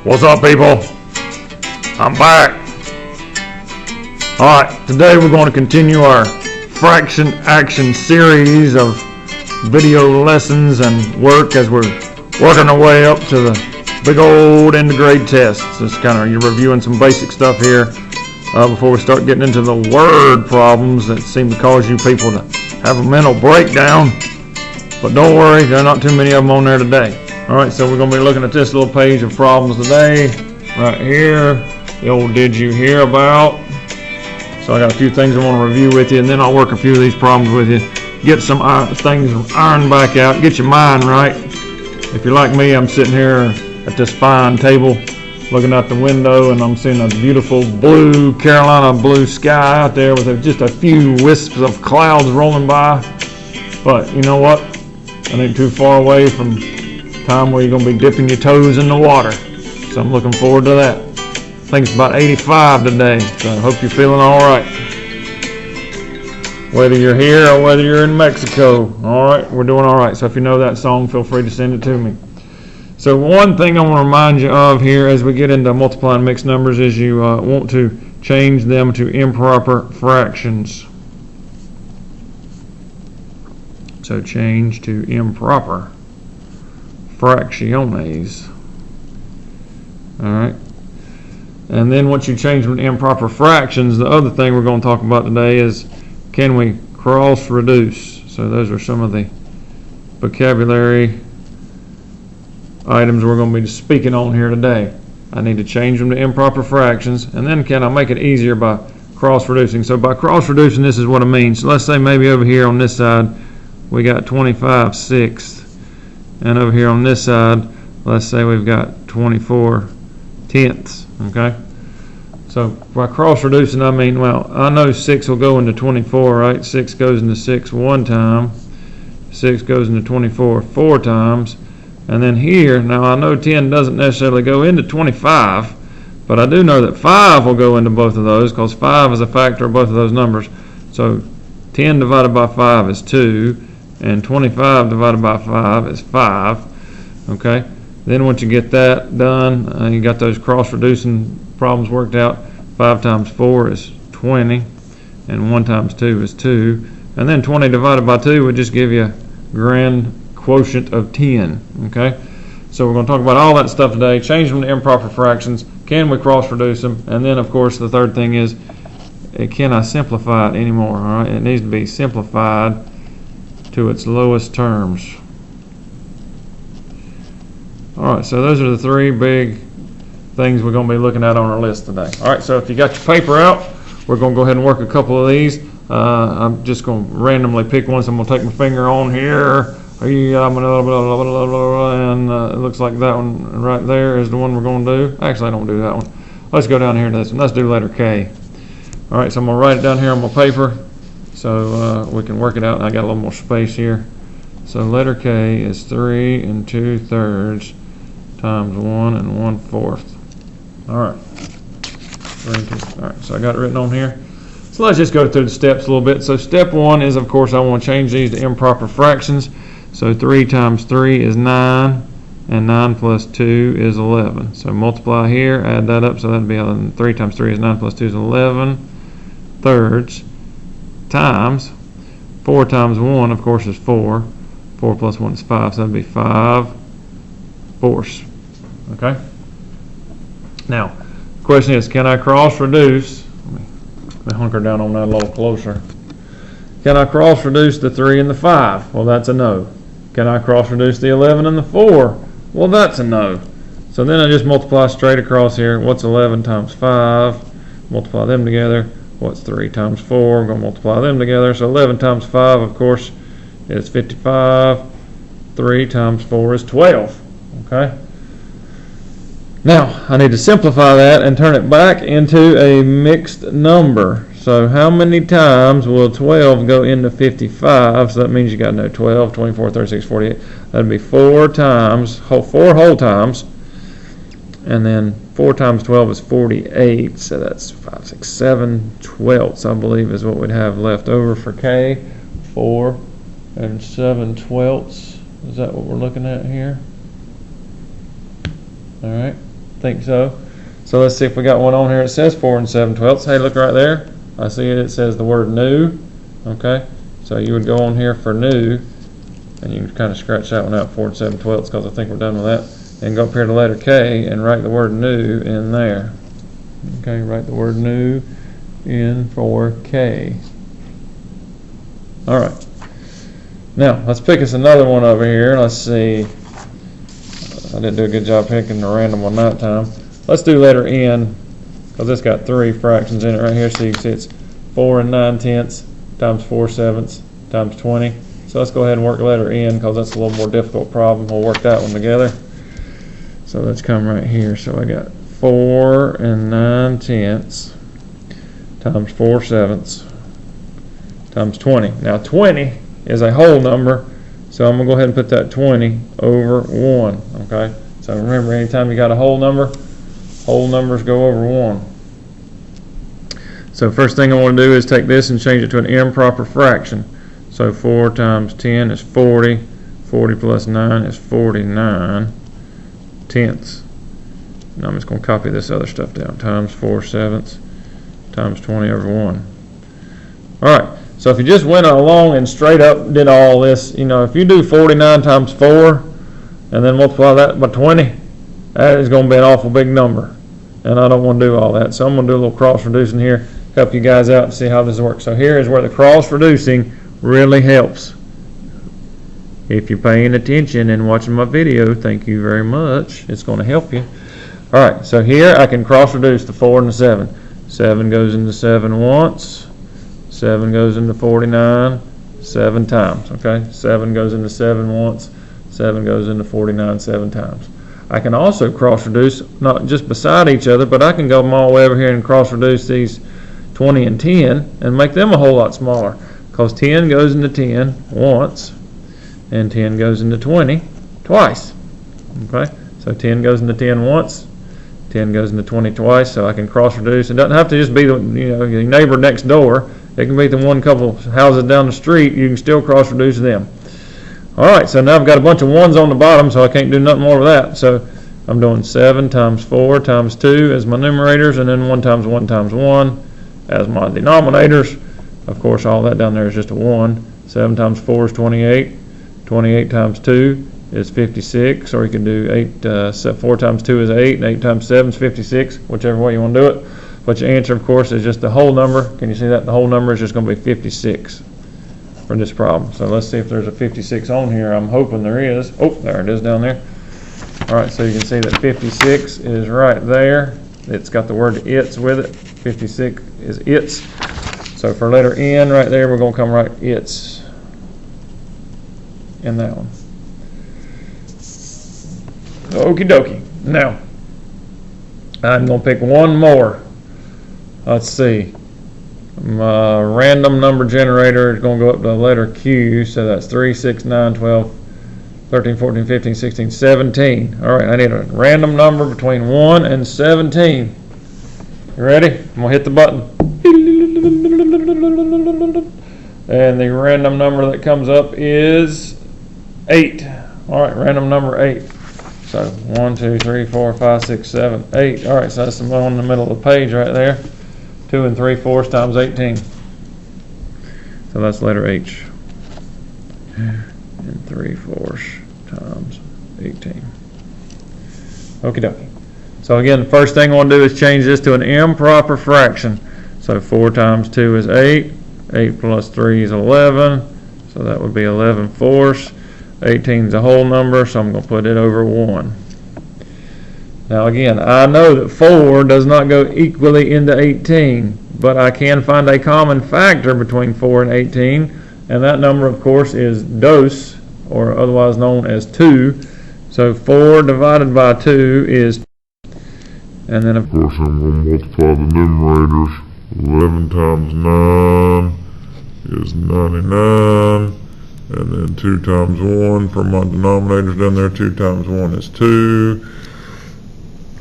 What's up, people? I'm back. Alright, today we're going to continue our fraction action series of video lessons and work as we're working our way up to the big old end of grade tests. Just kind of you're reviewing some basic stuff here before we start getting into the word problems that seem to cause you people to have a mental breakdown. But don't worry, there are not too many of them on there today. Alright, so we're going to be looking at this little page of problems today. Right here, the old did you hear about. So I got a few things I want to review with you, and then I'll work a few of these problems with you. Get some things ironed back out, get your mind right. If you're like me, I'm sitting here at this fine table looking out the window, and I'm seeing a beautiful blue, Carolina blue sky out there with just a few wisps of clouds rolling by. But you know what? I ain't too far away from time where you're going to be dipping your toes in the water. So I'm looking forward to that. I think it's about 85 today, so I hope you're feeling all right. Whether you're here or whether you're in Mexico, all right, we're doing all right. So if you know that song, feel free to send it to me. So one thing I want to remind you of here as we get into multiplying mixed numbers is you want to change them to improper fractions. So change to improper fracciones. Alright. And then once you change them to improper fractions, the other thing we're going to talk about today is can we cross reduce? So those are some of the vocabulary items we're going to be speaking on here today. I need to change them to improper fractions, and then can I make it easier by cross reducing? So by cross reducing, this is what I mean. So let's say maybe over here on this side we got 25 sixths, and over here on this side let's say we've got 24 tenths. Okay, so by cross reducing I mean, well, I know 6 will go into 24, right? 6 goes into 6 one time, 6 goes into 24 four times, and then here, now I know 10 doesn't necessarily go into 25, but I do know that 5 will go into both of those because 5 is a factor of both of those numbers. So 10 divided by 5 is 2, and 25 divided by 5 is 5. Okay, then once you get that done, you got those cross reducing problems worked out. 5 times 4 is 20, and 1 times 2 is 2, and then 20 divided by 2 would just give you a grand quotient of 10. Okay, so we're going to talk about all that stuff today. Change them to improper fractions. Can we cross reduce them? And then of course the third thing is, can I simplify it anymore? All right, it needs to be simplified to its lowest terms. Alright, so those are the three big things we're going to be looking at on our list today. Alright, so if you got your paper out, we're going to go ahead and work a couple of these. I'm just going to randomly pick one, so I'm going to take my finger on here. And it looks like that one right there is the one we're going to do. Actually, I don't do that one. Let's go down here to this one. Let's do letter K. Alright, so I'm going to write it down here on my paper so we can work it out. And I got a little more space here. So letter K is 3 2/3 times 1 1/4. Alright. Alright, so I got it written on here. So let's just go through the steps a little bit. So step 1 is, of course, I want to change these to improper fractions. So 3 times 3 is 9, and 9 plus 2 is 11. So multiply here, add that up, so that'd be 11. 3 times 3 is 9 plus 2 is 11 thirds times 4 times 1, of course, is 4. 4 plus 1 is 5, so that'd be 5 fourths. Okay? Now, the question is, can I cross reduce? Let me hunker down on that a little closer. Can I cross reduce the 3 and the 5? Well, that's a no. Can I cross reduce the 11 and the 4? Well, that's a no. So then I just multiply straight across here. What's 11 times 5? Multiply them together. What's 3 times 4? I'm going to multiply them together. So 11 times 5, of course, is 55. 3 times 4 is 12. Okay? Now, I need to simplify that and turn it back into a mixed number. So how many times will 12 go into 55? So that means you got to know 12, 24, 36, 48. That'd be 4 times, 4 whole times. And then 4 times 12 is 48. So that's 5, 6, 7 twelfths, I believe, is what we'd have left over for K. 4 and 7 twelfths. Is that what we're looking at here? All right. think so. So let's see if we got one on here. It says 4 7/12. Hey, look right there. I see it. It says the word new. Okay. So you would go on here for new, and you can kind of scratch that one out, 4 7/12, because I think we're done with that. And go up here to letter K and write the word new in there. Okay, write the word new in for K. All right. Now, let's pick us another one over here. Let's see. I didn't do a good job picking the random one that time. Let's do letter N, because it's got 3 fractions in it right here. So you can see it's 4 9/10 times 4 7 times 20. So let's go ahead and work letter N, because that's a little more difficult problem. We'll work that one together. So let's come right here. So I got 4 9/10 times 4 7 times 20. Now 20 is a whole number, so I'm going to go ahead and put that 20 over 1. Okay? So remember, anytime you got a whole number, whole numbers go over 1. So first thing I want to do is take this and change it to an improper fraction. So 4 times 10 is 40. 40 plus 9 is 49 tenths. Now I'm just going to copy this other stuff down. Times 4 7 times 20 over 1. Alright, so if you just went along and straight up did all this, you know, if you do 49 times 4 and then multiply that by 20, that is going to be an awful big number. And I don't want to do all that. So I'm going to do a little cross reducing here, help you guys out and see how this works. So here is where the cross reducing really helps. If you're paying attention and watching my video, thank you very much. It's going to help you. Alright, so here I can cross reduce the 4 and the 7. 7 goes into 7 once. 7 goes into 49 7 times. Okay, 7 goes into 7 once. 7 goes into 49 7 times. I can also cross reduce not just beside each other, but I can go all the way over here and cross reduce these 20 and 10 and make them a whole lot smaller, because 10 goes into 10 once and 10 goes into 20 twice. Okay, so 10 goes into 10 once, 10 goes into 20 twice, so I can cross reduce. It doesn't have to just be the your neighbor next door. It can be the one couple houses down the street. You can still cross reduce them. Alright, so now I've got a bunch of 1s on the bottom, so I can't do nothing more with that. So I'm doing 7 times 4 times 2 as my numerators, and then 1 times 1 times 1 as my denominators. Of course, all that down there is just a 1. 7 times 4 is 28. 28 times 2 is 56, or you can do 4 times 2 is 8, and 8 times 7 is 56, whichever way you want to do it. But your answer, of course, is just the whole number. Can you see that? The whole number is just going to be 56 for this problem. So let's see if there's a 56 on here. I'm hoping there is. Oh, there it is down there. All right, so you can see that 56 is right there. It's got the word its with it. 56 is its. So for letter N right there, we're going to come right its in that one. Okie dokie. Now, I'm going to pick one more. Let's see. My random number generator is going to go up to the letter Q, so that's 3, 6, 9, 12, 13, 14, 15, 16, 17. All right, I need a random number between 1 and 17. You ready? I'm going to hit the button. And the random number that comes up is 8. All right, random number 8. So 1, 2, 3, 4, 5, 6, 7, 8. All right, so that's the one in the middle of the page right there. 2 3/4 times 18. So that's letter H. And 3/4 times 18. Okie dokie. So again, the first thing I want to do is change this to an improper fraction. So 4 times 2 is 8. 8 plus 3 is 11. So that would be 11/4. 18 is a whole number, so I'm going to put it over 1. Now again, I know that 4 does not go equally into 18, but I can find a common factor between 4 and 18, and that number, of course, is dos, or otherwise known as 2. So 4 divided by 2 is, and then of course I'm going to multiply the numerators. 11 times 9 is 99, and then 2 times 1 for my denominators down there. 2 times 1 is 2.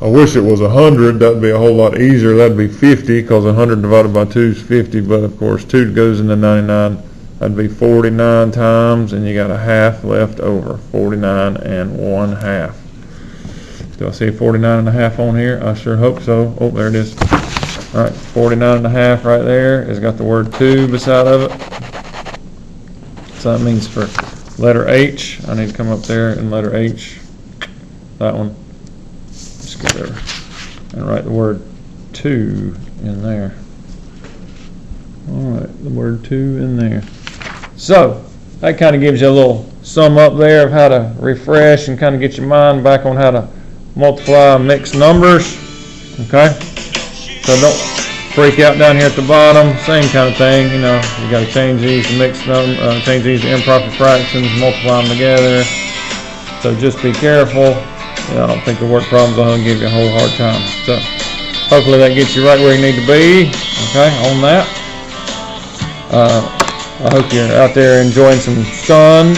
I wish it was 100. That'd be a whole lot easier. That'd be 50, because 100 divided by 2 is 50. But of course, 2 goes into 99. That'd be 49 times, and you got a half left over. 49 and 1/2. Do I see 49.5 on here? I sure hope so. Oh, there it is. All right, 49.5 right there. It's got the word 2 beside of it. So that means for letter H, I need to come up there and letter H. That one. Just go there and write the word 2 in there. All right, the word 2 in there. So that kind of gives you a little sum up there of how to refresh and kind of get your mind back on how to multiply mixed numbers. Okay, so don't freak out down here at the bottom. Same kind of thing, you know. You got to change these to mixed change these to improper fractions, multiply them together. So just be careful. You know, I don't think the word problem's going to give you a whole hard time. So hopefully that gets you right where you need to be. Okay, on that. I hope you're out there enjoying some sun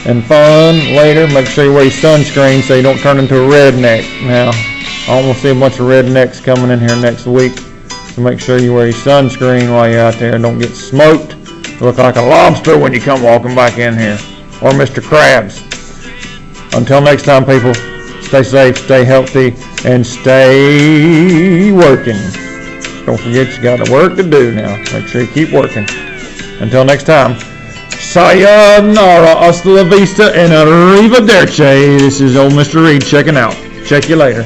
and fun later. Make sure you wear your sunscreen so you don't turn into a redneck. Now, I don't want to see a bunch of rednecks coming in here next week. So make sure you wear your sunscreen while you're out there and don't get smoked. You look like a lobster when you come walking back in here. Or Mr. Krabs. Until next time, people, stay safe, stay healthy, and stay working. Don't forget you got work to do now. Make sure you keep working. Until next time, sayonara, hasta la vista, and arrivederci. This is old Mr. Reid checking out. Check you later.